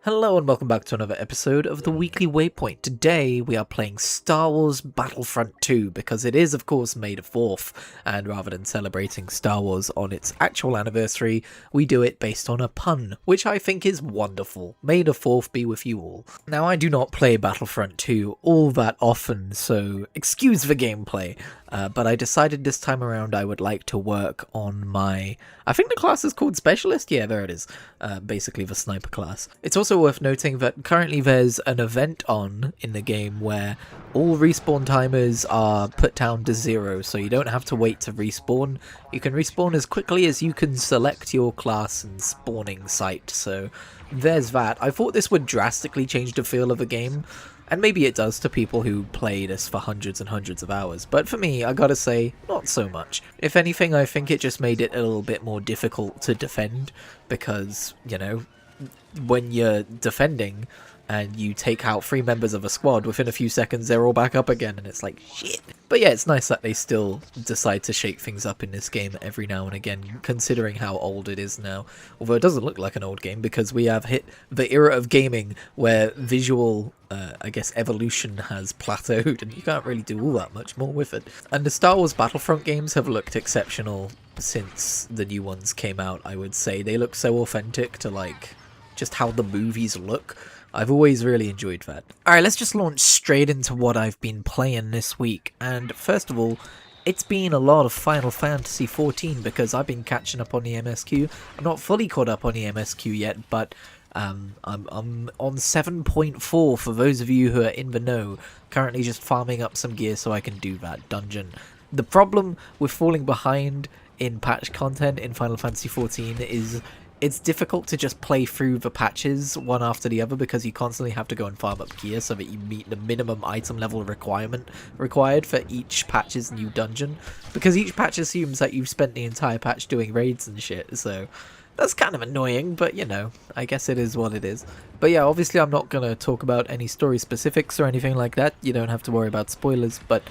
Hello and welcome back to another episode of the Weekly Waypoint. Today we are playing Star Wars Battlefront 2 because it is of course May the 4th, and rather than celebrating Star Wars on its actual anniversary, we do it based on a pun, which I think is wonderful. May the 4th be with you all. Now I do not play Battlefront 2 all that often, so excuse the gameplay, but I decided this time around I would like to work on my... I think the class is called Specialist? Yeah, there it is. Basically the sniper class. It's also worth noting that currently there's an event on in the game where all respawn timers are put down to 0, so you don't have to wait to respawn. You can respawn as quickly as you can select your class and spawning site, so there's that. I thought this would drastically change the feel of the game, and maybe it does to people who play this for hundreds and hundreds of hours, but for me, I gotta say, not so much. If anything, I think it just made it a little bit more difficult to defend, because, you know, when you're defending and you take out 3 members of a squad, within a few seconds they're all back up again, and it's like, shit. But yeah, it's nice that they still decide to shake things up in this game every now and again, considering how old it is now. Although it doesn't look like an old game, because we have hit the era of gaming where visual, I guess, evolution has plateaued, and you can't really do all that much more with it. And the Star Wars Battlefront games have looked exceptional since the new ones came out, I would say. They look so authentic to, like, just how the movies look. I've always really enjoyed that. Alright, let's just launch straight into what I've been playing this week. And first of all, it's been a lot of Final Fantasy XIV because I've been catching up on the MSQ. I'm not fully caught up on the MSQ yet, but I'm on 7.4 for those of you who are in the know. Currently just farming up some gear so I can do that dungeon. The problem with falling behind in patch content in Final Fantasy XIV is it's difficult to just play through the patches one after the other because you constantly have to go and farm up gear so that you meet the minimum item level required for each patch's new dungeon, because each patch assumes that you've spent the entire patch doing raids and shit, so that's kind of annoying, but you know, I guess it is what it is. But yeah, obviously I'm not going to talk about any story specifics or anything like that. You don't have to worry about spoilers, but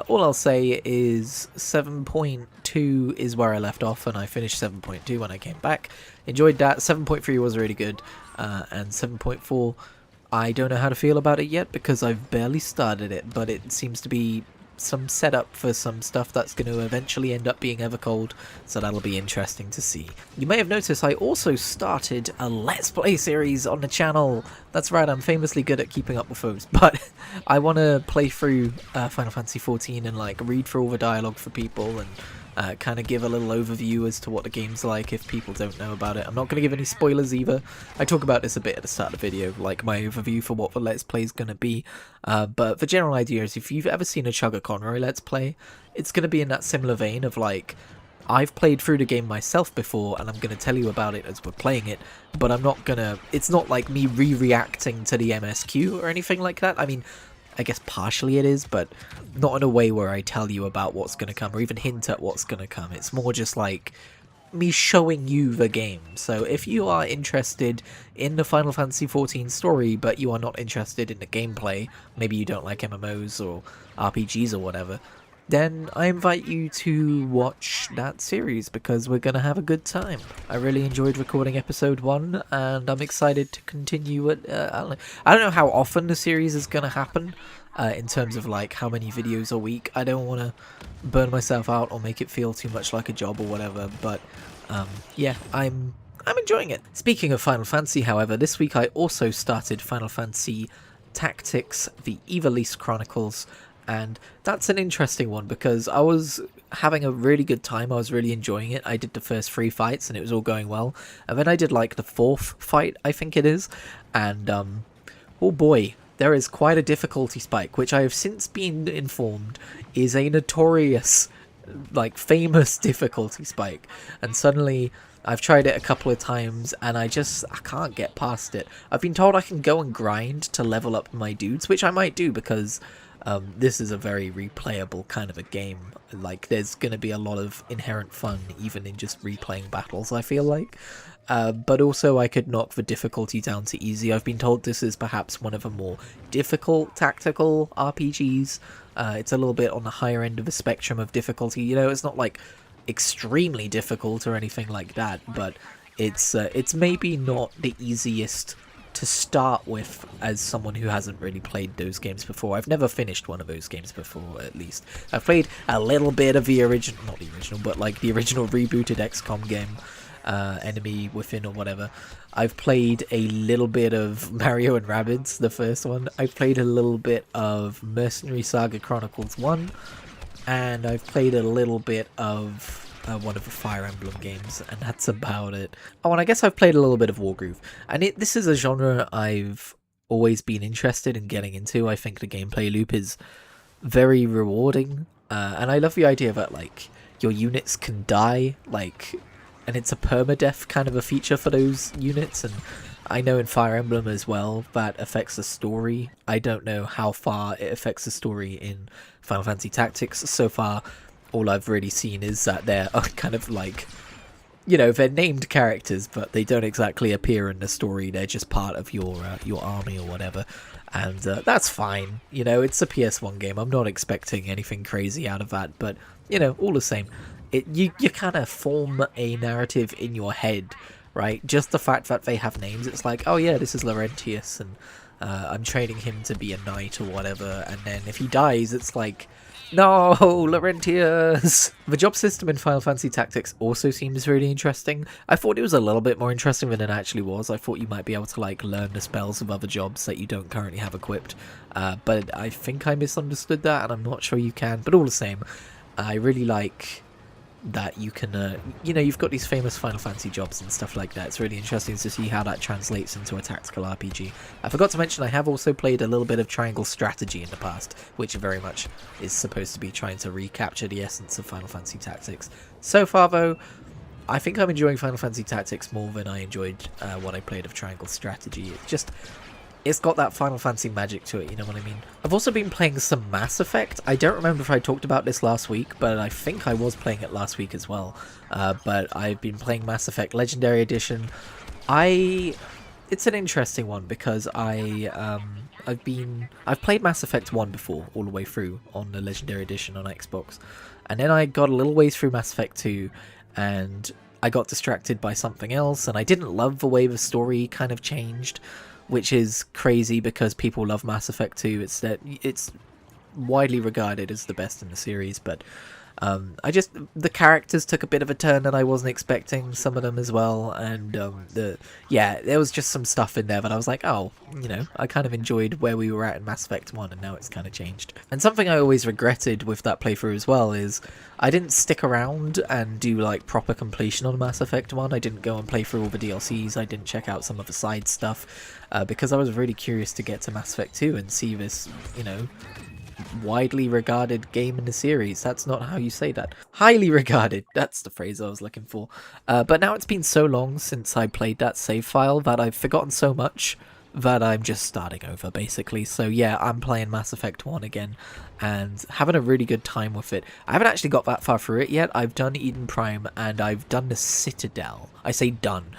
all I'll say is 7.2 is where I left off, and I finished 7.2 when I came back. Enjoyed that. 7.3 was really good, and 7.4, I don't know how to feel about it yet because I've barely started it, but it seems to be some setup for some stuff that's going to eventually end up being Evercold, so that'll be interesting to see. You may have noticed I also started a Let's Play series on the channel. That's right, I'm famously good at keeping up with those, but I want to play through Final Fantasy XIV and like read through all the dialogue for people and kind of give a little overview as to what the game's like if people don't know about it. I'm not going to give any spoilers either. I talk about this a bit at the start of the video, like my overview for what the Let's Play is going to be. But the general idea is if you've ever seen a Chugga Conroy Let's Play, it's going to be in that similar vein of like, I've played through the game myself before and I'm going to tell you about it as we're playing it, but I'm not going to... It's not like me re-reacting to the MSQ or anything like that. I mean, I guess partially it is, but not in a way where I tell you about what's going to come or even hint at what's going to come. It's more just like me showing you the game. So if you are interested in the Final Fantasy XIV story, but you are not interested in the gameplay, maybe you don't like MMOs or RPGs or whatever, then I invite you to watch that series because we're going to have a good time. I really enjoyed recording episode 1 and I'm excited to continue it. I don't know how often the series is going to happen in terms of like how many videos a week. I don't want to burn myself out or make it feel too much like a job or whatever, but yeah, I'm enjoying it. Speaking of Final Fantasy, however, this week I also started Final Fantasy Tactics, the Ivalice Chronicles, and that's an interesting one because I was having a really good time. I was really enjoying it. I did the first 3 fights and it was all going well, and then I did like the 4th fight, I think it is, and oh boy, there is quite a difficulty spike, which I have since been informed is a notorious, like, famous difficulty spike, and suddenly I've tried it a couple of times and I can't get past it. I've been told I can go and grind to level up my dudes, which I might do because this is a very replayable kind of a game. Like, there's going to be a lot of inherent fun even in just replaying battles, I feel like. But also I could knock the difficulty down to easy. I've been told this is perhaps one of the more difficult tactical RPGs. It's a little bit on the higher end of the spectrum of difficulty. You know, it's not like extremely difficult or anything like that, but it's maybe not the easiest to start with as someone who hasn't really played those games before. I've never finished one of those games before, at least. I've played a little bit of the original, not the original, but like the original rebooted XCOM game, Enemy Within or whatever. I've played a little bit of Mario and Rabbids, the first one. I've played a little bit of Mercenary Saga Chronicles 1, and I've played a little bit of one of the Fire Emblem games, and that's about it. Oh, and I guess I've played a little bit of Wargroove, and this is a genre I've always been interested in getting into. I think the gameplay loop is very rewarding, and I love the idea that, like, your units can die, like, and it's a permadeath kind of a feature for those units, and I know in Fire Emblem as well that affects the story. I don't know how far it affects the story in Final Fantasy Tactics. So far, all I've really seen is that they're kind of like, you know, they're named characters, but they don't exactly appear in the story. They're just part of your army or whatever, and that's fine. You know, it's a PS1 game. I'm not expecting anything crazy out of that, but, you know, all the same, you kind of form a narrative in your head, right? Just the fact that they have names, it's like, oh yeah, this is Laurentius, and I'm training him to be a knight or whatever, and then if he dies, it's like, no, Laurentius! The job system in Final Fantasy Tactics also seems really interesting. I thought it was a little bit more interesting than it actually was. I thought you might be able to, like, learn the spells of other jobs that you don't currently have equipped, but I think I misunderstood that, and I'm not sure you can, but all the same, I really like that you can, you know, you've got these famous Final Fantasy jobs and stuff like that. It's really interesting to see how that translates into a tactical RPG. I forgot to mention I have also played a little bit of Triangle Strategy in the past, which very much is supposed to be trying to recapture the essence of Final Fantasy Tactics. So far, though, I think I'm enjoying Final Fantasy Tactics more than I enjoyed what I played of Triangle Strategy. It's got that Final Fantasy magic to it, you know what I mean? I've also been playing some Mass Effect. I don't remember if I talked about this last week, but I think I was playing it last week as well. But I've been playing Mass Effect Legendary Edition. It's an interesting one because I've played Mass Effect 1 before, all the way through on the Legendary Edition on Xbox. And then I got a little ways through Mass Effect 2, and I got distracted by something else, and I didn't love the way the story kind of changed, which is crazy because people love Mass Effect 2. It's widely regarded as the best in the series, but the characters took a bit of a turn that I wasn't expecting, some of them as well, and there was just some stuff in there that I was like, oh, you know, I kind of enjoyed where we were at in Mass Effect 1, and now it's kind of changed. And something I always regretted with that playthrough as well is I didn't stick around and do, like, proper completion on Mass Effect 1. I didn't go and play through all the DLCs, I didn't check out some of the side stuff, because I was really curious to get to Mass Effect 2 and see this, you know, widely regarded game in the series. That's not how you say that. Highly regarded. That's the phrase I was looking for. But now it's been so long since I played that save file that I've forgotten so much that I'm just starting over, basically. So yeah, I'm playing Mass Effect 1 again and having a really good time with it. I haven't actually got that far through it yet. I've done Eden Prime and I've done the Citadel. I say done.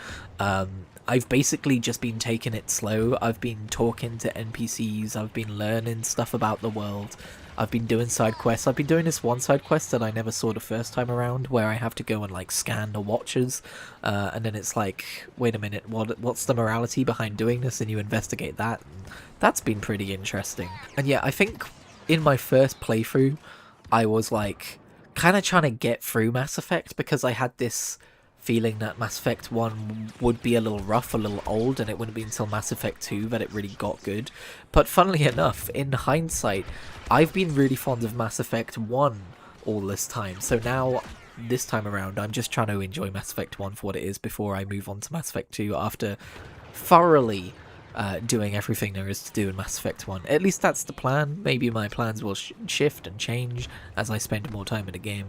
I've basically just been taking it slow. I've been talking to NPCs, I've been learning stuff about the world, I've been doing side quests. I've been doing this one side quest that I never saw the first time around, where I have to go and, like, scan the watchers, and then it's like, wait a minute, what's the morality behind doing this, and you investigate that, and that's been pretty interesting. And yeah, I think in my first playthrough, I was, like, kind of trying to get through Mass Effect, because I had this feeling that Mass Effect 1 would be a little rough, a little old, and it wouldn't be until Mass Effect 2 that it really got good. But funnily enough, in hindsight, I've been really fond of Mass Effect 1 all this time. So now, this time around, I'm just trying to enjoy Mass Effect 1 for what it is before I move on to Mass Effect 2 after thoroughly doing everything there is to do in Mass Effect 1. At least that's the plan. Maybe my plans will shift and change as I spend more time in the game,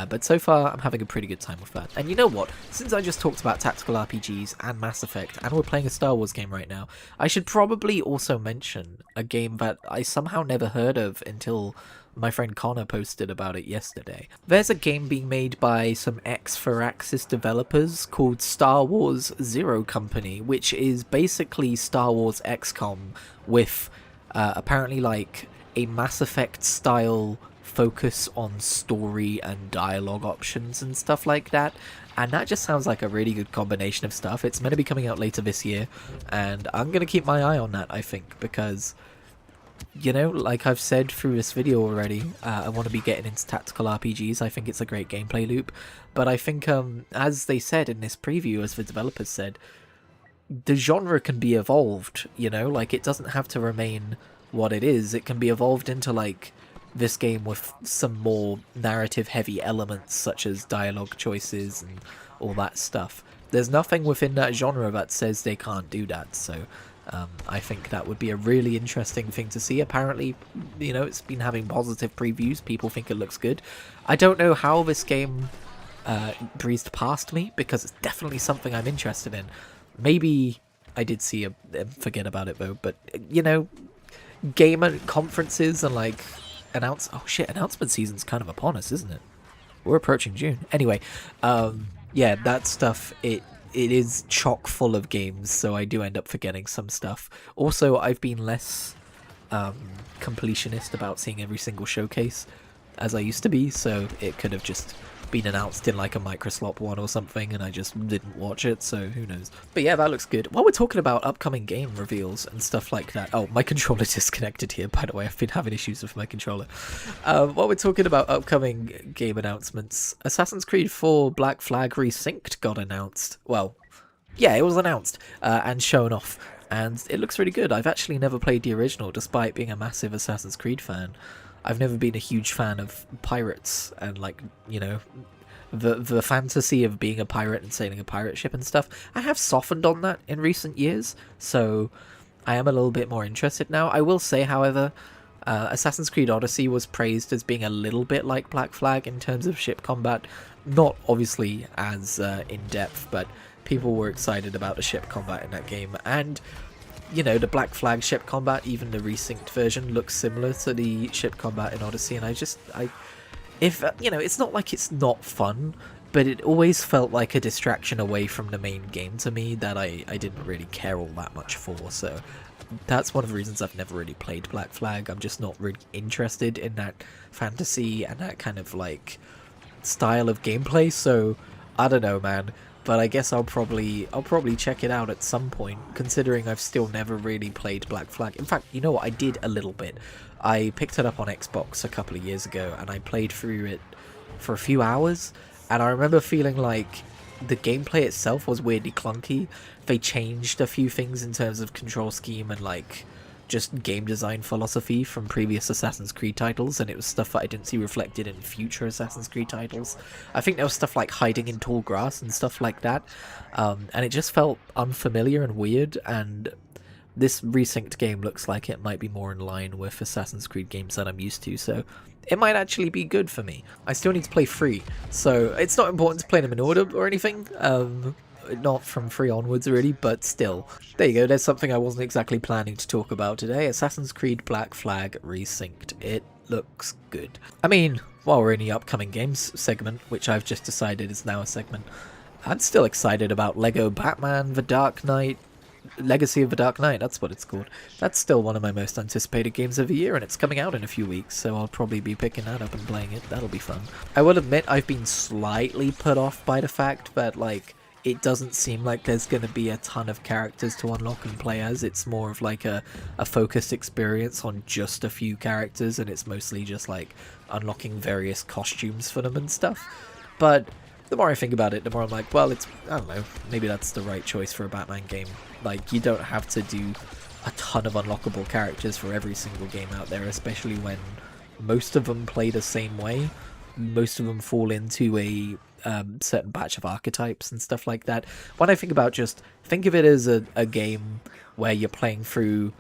but so far I'm having a pretty good time with that. And you know what? Since I just talked about tactical RPGs and Mass Effect, and we're playing a Star Wars game right now, I should probably also mention a game that I somehow never heard of until my friend Connor posted about it yesterday. There's a game being made by some ex-Firaxis developers called Star Wars Zero Company, which is basically Star Wars XCOM with apparently like a Mass Effect style focus on story and dialogue options and stuff like that. And that just sounds like a really good combination of stuff. It's meant to be coming out later this year, and I'm going to keep my eye on that, I think, because, you know, like I've said through this video already, I want to be getting into tactical RPGs. I think it's a great gameplay loop, but I think, as they said in this preview, as the developers said, the genre can be evolved, you know, like it doesn't have to remain what it is. It can be evolved into, like, this game with some more narrative-heavy elements, such as dialogue choices and all that stuff. There's nothing within that genre that says they can't do that, so I think that would be a really interesting thing to see. Apparently, you know, it's been having positive previews. People think it looks good. I don't know how this game breezed past me, because it's definitely something I'm interested in. Maybe I did see and forget about it, though, but, you know, game conferences and, like, announcement season's kind of upon us, isn't it? We're approaching June. Anyway, yeah, that stuff, it is chock full of games, so I do end up forgetting some stuff. Also, I've been less completionist about seeing every single showcase as I used to be, so it could have just been announced in like a Microslop one or something and I just didn't watch it, so who knows. But yeah, that looks good. While we're talking about upcoming game reveals and stuff like that, oh, my controller disconnected here, by the way. I've been having issues with my controller. While we're talking about upcoming game announcements, Assassin's Creed 4 Black Flag Resynced got announced. Well, yeah, it was announced and shown off, and it looks really good. I've actually never played the original, despite being a massive Assassin's Creed fan. I've never been a huge fan of pirates and, like, you know, the fantasy of being a pirate and sailing a pirate ship and stuff. I have softened on that in recent years, so I am a little bit more interested now. I will say, however, Assassin's Creed Odyssey was praised as being a little bit like Black Flag in terms of ship combat. Not obviously as in-depth, but people were excited about the ship combat in that game, and you know, the Black Flag ship combat, even the resynced version, looks similar to the ship combat in Odyssey, and you know, it's not like it's not fun, but it always felt like a distraction away from the main game to me that I didn't really care all that much for, so that's one of the reasons I've never really played Black Flag. I'm just not really interested in that fantasy and that kind of, like, style of gameplay, so I don't know, man. But I guess I'll probably check it out at some point, considering I've still never really played Black Flag. In fact, you know what, I did a little bit. I picked it up on Xbox a couple of years ago, and I played through it for a few hours, and I remember feeling like the gameplay itself was weirdly clunky. They changed a few things in terms of control scheme and, like, just game design philosophy from previous Assassin's Creed titles, and it was stuff that I didn't see reflected in future Assassin's Creed titles. I think there was stuff like hiding in tall grass and stuff like that, and it just felt unfamiliar and weird, and this resynced game looks like it might be more in line with Assassin's Creed games that I'm used to, so it might actually be good for me. I still need to play 3, so it's not important to play them in order or anything, not from 3 onwards really, but still. There you go, there's something I wasn't exactly planning to talk about today. Assassin's Creed Black Flag Resynced. It looks good. I mean, while we're in the upcoming games segment, which I've just decided is now a segment, I'm still excited about Lego Batman The Dark Knight, Legacy of the Dark Knight, that's what it's called. That's still one of my most anticipated games of the year, and it's coming out in a few weeks, so I'll probably be picking that up and playing it. That'll be fun. I will admit I've been slightly put off by the fact that, like, it doesn't seem like there's going to be a ton of characters to unlock and play as. It's more of like a focused experience on just a few characters, and it's mostly just like unlocking various costumes for them and stuff. But the more I think about it, the more I'm like, well, I don't know, maybe that's the right choice for a Batman game. Like, you don't have to do a ton of unlockable characters for every single game out there, especially when most of them play the same way. Most of them fall into a certain batch of archetypes and stuff like that. When I think about think of it as a game where you're playing through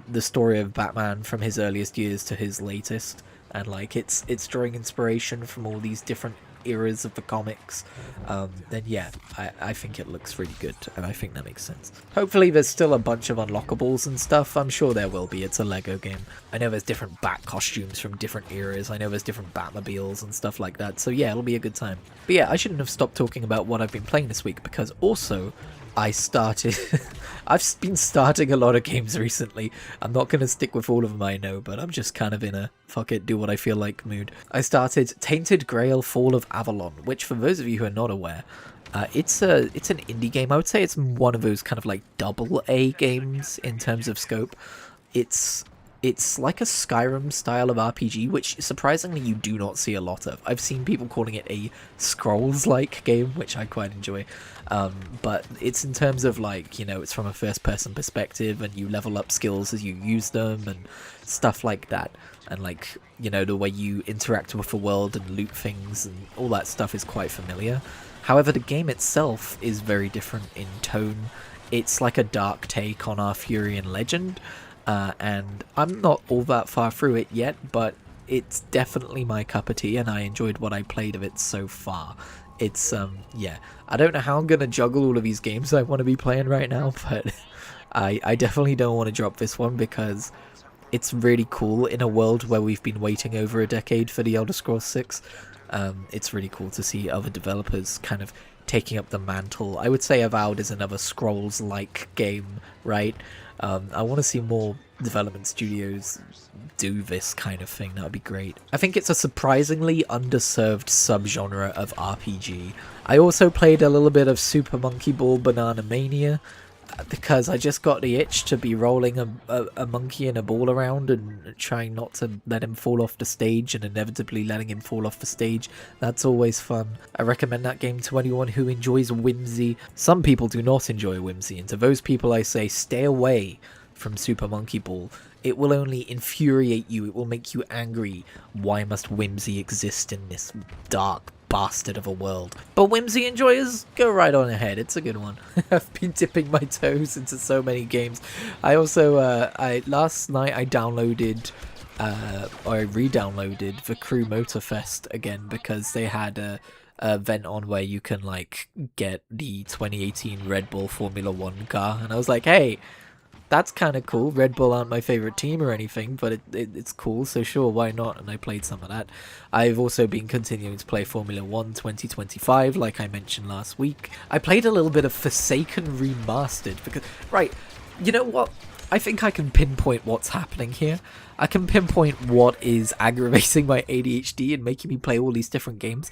the story of Batman from his earliest years to his latest, and like it's drawing inspiration from all these different eras of the comics, then yeah, I think it looks really good, and I think that makes sense. Hopefully there's still a bunch of unlockables and stuff. I'm sure there will be. It's a Lego game. I know there's different Bat costumes from different eras. I know there's different Batmobiles and stuff like that, so yeah, it'll be a good time. But yeah, I shouldn't have stopped talking about what I've been playing this week, because also I started... I've been starting a lot of games recently. I'm not going to stick with all of them, I know, but I'm just kind of in a fuck it, do what I feel like mood. I started Tainted, Grail, Fall of Avalon, which for those of you who are not aware, it's an indie game. I would say it's one of those kind of like double A games in terms of scope. It's like a Skyrim style of RPG, which surprisingly you do not see a lot of. I've seen people calling it a Scrolls-like game, which I quite enjoy. But it's in terms of like, you know, it's from a first-person perspective and you level up skills as you use them and stuff like that. And like, you know, the way you interact with the world and loot things and all that stuff is quite familiar. However, the game itself is very different in tone. It's like a dark take on Arthurian legend. And I'm not all that far through it yet, but it's definitely my cup of tea and I enjoyed what I played of it so far. It's, yeah, I don't know how I'm going to juggle all of these games I want to be playing right now, but I definitely don't want to drop this one because it's really cool in a world where we've been waiting over a decade for the Elder Scrolls 6. It's really cool to see other developers kind of taking up the mantle. I would say Avowed is another Scrolls-like game, right? I want to see more development studios do this kind of thing. That would be great. I think it's a surprisingly underserved subgenre of RPG. I also played a little bit of Super Monkey Ball Banana Mania because I just got the itch to be rolling a monkey and a ball around and trying not to let him fall off the stage and inevitably letting him fall off the stage. That's always fun. I recommend that game to anyone who enjoys whimsy. Some people do not enjoy whimsy, and to those people I say stay away from Super Monkey Ball. It will only infuriate you, it will make you angry. Why must whimsy exist in this dark bastard of a world? But whimsy enjoyers, go right on ahead, it's a good one. I've been dipping my toes into so many games. I also, last night I downloaded, or I re-downloaded the Crew Motorfest again because they had a event on where you can like get the 2018 Red Bull Formula 1 car, and I was like, hey, that's kind of cool. Red Bull aren't my favorite team or anything, but it's cool, so sure, why not? And I played some of that. I've also been continuing to play Formula 1 2025, like I mentioned last week. I played a little bit of Forsaken Remastered, because, right, you know what? I think I can pinpoint what's happening here. I can pinpoint what is aggravating my ADHD and making me play all these different games.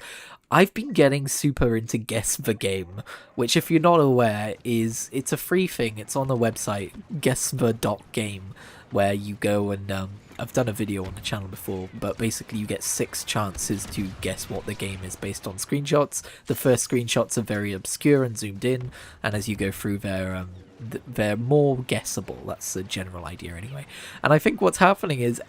I've been getting super into Guess the Game, which if you're not aware it's a free thing. It's on the website guessthe.game, where you go and I've done a video on the channel before, but basically you get 6 chances to guess what the game is based on screenshots. The first screenshots are very obscure and zoomed in, and as you go through they're more guessable. That's the general idea anyway. And I think what's happening is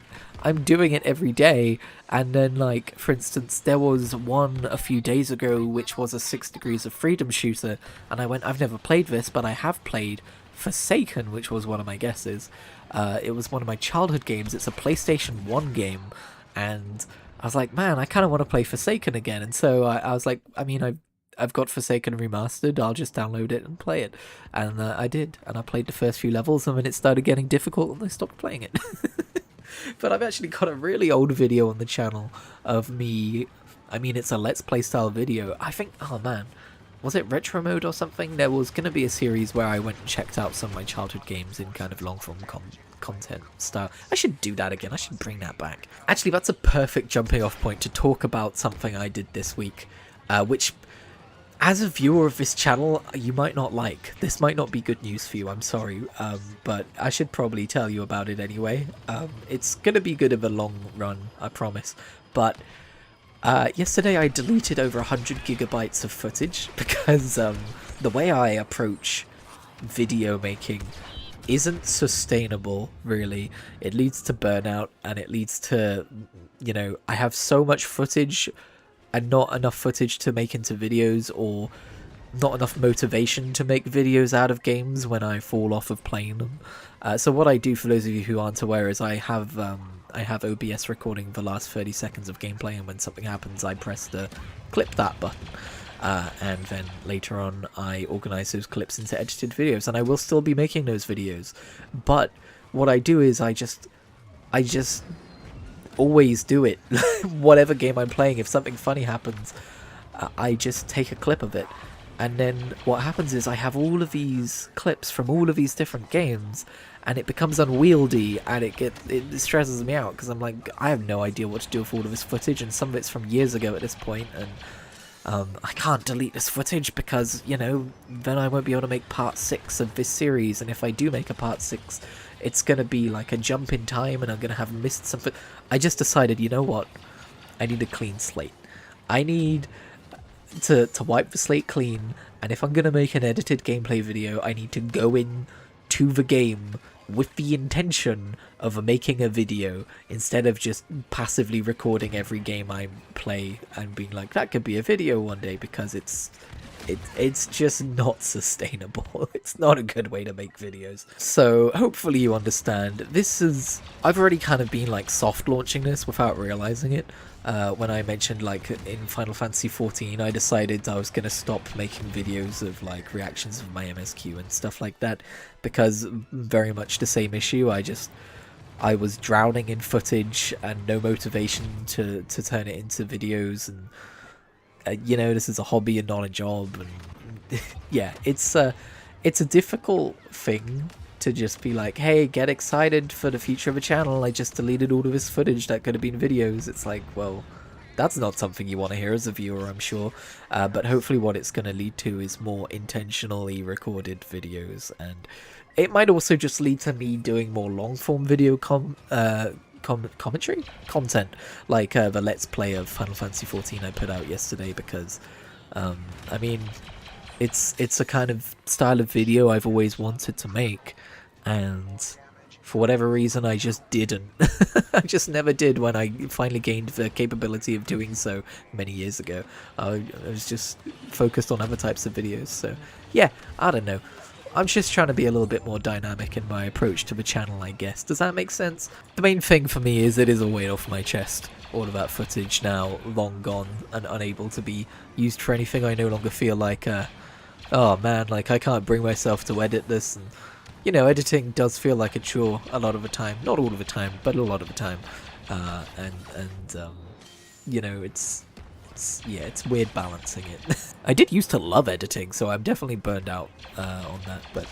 I'm doing it every day, and then, like, for instance, there was one a few days ago which was a 6 Degrees of Freedom shooter, and I went, I've never played this, but I have played Forsaken, which was one of my guesses. It was one of my childhood games. It's a PlayStation 1 game, and I was like, man, I kind of want to play Forsaken again, and so I was like, I mean, I've got Forsaken Remastered, I'll just download it and play it. And I did, and I played the first few levels, and then it started getting difficult, and I stopped playing it. But I've actually got a really old video on the channel of me, I mean, it's a Let's Play style video. I think, oh man, was it Retro Mode or something? There was going to be a series where I went and checked out some of my childhood games in kind of long-form content style. I should do that again, I should bring that back. Actually, that's a perfect jumping off point to talk about something I did this week, which, as a viewer of this channel, you might not like. This might not be good news for you, I'm sorry, but I should probably tell you about it anyway. It's gonna be good in the long run, I promise. But yesterday I deleted over 100 gigabytes of footage because the way I approach video making isn't sustainable, really. It leads to burnout, and it leads to, you know, I have so much footage and not enough footage to make into videos, or not enough motivation to make videos out of games when I fall off of playing them. So what I do, for those of you who aren't aware, is I have OBS recording the last 30 seconds of gameplay, and when something happens I press the clip that button. And then later on I organize those clips into edited videos, and I will still be making those videos. But what I do is I just always do it. Whatever game I'm playing, if something funny happens, I just take a clip of it, And then what happens is I have all of these clips from all of these different games, and it becomes unwieldy, and it stresses me out because I'm like, I have no idea what to do with all of this footage, and some of it's from years ago at this point, and I can't delete this footage because, you know, then I won't be able to make part 6 of this series, and if I do make a part 6, it's gonna be like a jump in time, and I'm gonna have missed something. I just decided, you know what? I need a clean slate. I need to wipe the slate clean, and if I'm gonna make an edited gameplay video, I need to go in to the game with the intention of making a video instead of just passively recording every game I play and being like, that could be a video one day, because it's just not sustainable. It's not a good way to make videos. So hopefully you understand. I've already kind of been like soft launching this without realizing it. When I mentioned, like, in Final Fantasy XIV, I decided I was going to stop making videos of, like, reactions of my MSQ and stuff like that, because very much the same issue. I was drowning in footage and no motivation to turn it into videos, and, you know, this is a hobby and not a job, and yeah, it's a difficult thing to just be like, hey, get excited for the future of a channel, I just deleted all of this footage that could have been videos. It's like, well, that's not something you want to hear as a viewer, I'm sure, but hopefully what it's going to lead to is more intentionally recorded videos, and it might also just lead to me doing more long-form video commentary content, like the Let's Play of Final Fantasy XIV I put out yesterday, because, I mean, it's a kind of style of video I've always wanted to make, and for whatever reason I just didn't. I just never did when I finally gained the capability of doing so many years ago. I was just focused on other types of videos, so yeah, I don't know. I'm just trying to be a little bit more dynamic in my approach to the channel, I guess. Does that make sense? The main thing for me is it is a weight off my chest. All of that footage now long gone and unable to be used for anything. I no longer feel like, oh man, like I can't bring myself to edit this, and you know, editing does feel like a chore a lot of the time. Not all of the time, but a lot of the time. You know, it's weird balancing it. I did used to love editing, so I'm definitely burned out on that, but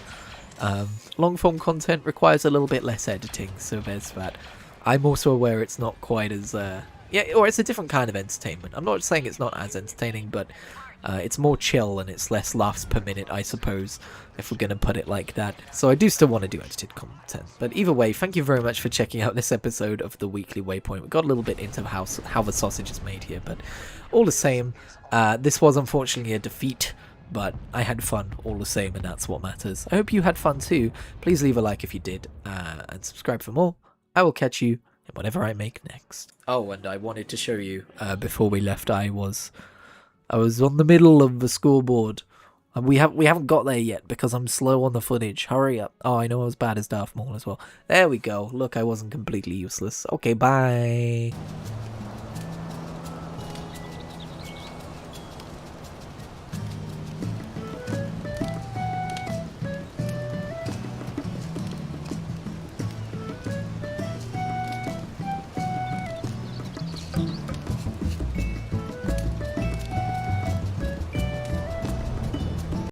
long form content requires a little bit less editing, so there's that. I'm also aware it's not quite as yeah, or it's a different kind of entertainment. I'm not saying it's not as entertaining, but it's more chill and it's less laughs per minute, I suppose, if we're going to put it like that. So I do still want to do edited content. But either way, thank you very much for checking out this episode of the Weekly Waypoint. We got a little bit into how the sausage is made here, but all the same, this was unfortunately a defeat, but I had fun all the same, and that's what matters. I hope you had fun too. Please leave a like if you did, and subscribe for more. I will catch you in whatever I make next. Oh, and I wanted to show you, before we left, I was on the middle of the scoreboard. And we haven't got there yet because I'm slow on the footage. Hurry up. Oh, I know I was bad as Darth Maul as well. There we go. Look, I wasn't completely useless. Okay, bye.